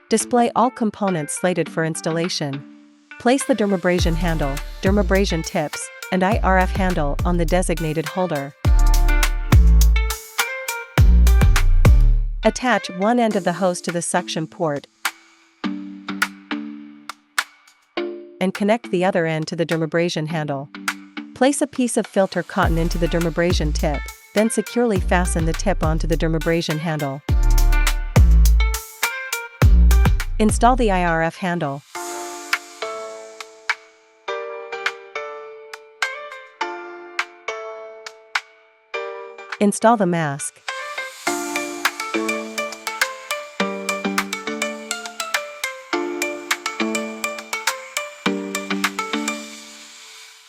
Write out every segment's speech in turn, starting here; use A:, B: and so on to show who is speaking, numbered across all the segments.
A: Display all components slated for installation. Place the dermabrasion handle, dermabrasion tips, and IRF handle on the designated holder. Attach one end of the hose to the suction port and connect the other end to the dermabrasion handle. Place a piece of filter cotton into the dermabrasion tip, then securely fasten the tip onto the dermabrasion handle. Install the IRF handle. Install the mask.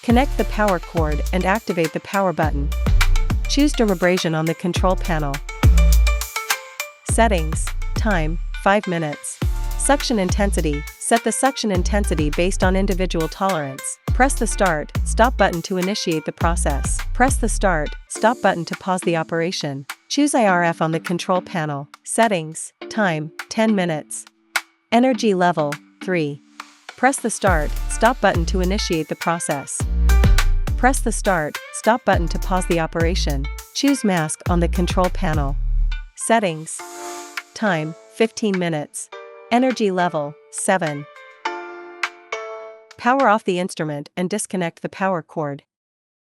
A: Connect the power cord and activate the power button. Choose dermabrasion on the control panel. Settings. Time, 5 minutes. Suction intensity. Set the suction intensity based on individual tolerance. Press the Start, Stop button to initiate the process. Press the Start, Stop button to pause the operation. Choose IRF on the control panel. Settings. Time, 10 minutes. Energy level, 3. Press the Start, Stop button to initiate the process. Press the Start, Stop button to pause the operation. Choose Mask on the control panel. Settings. Time, 15 minutes. Energy level, 7. Power off the instrument and disconnect the power cord.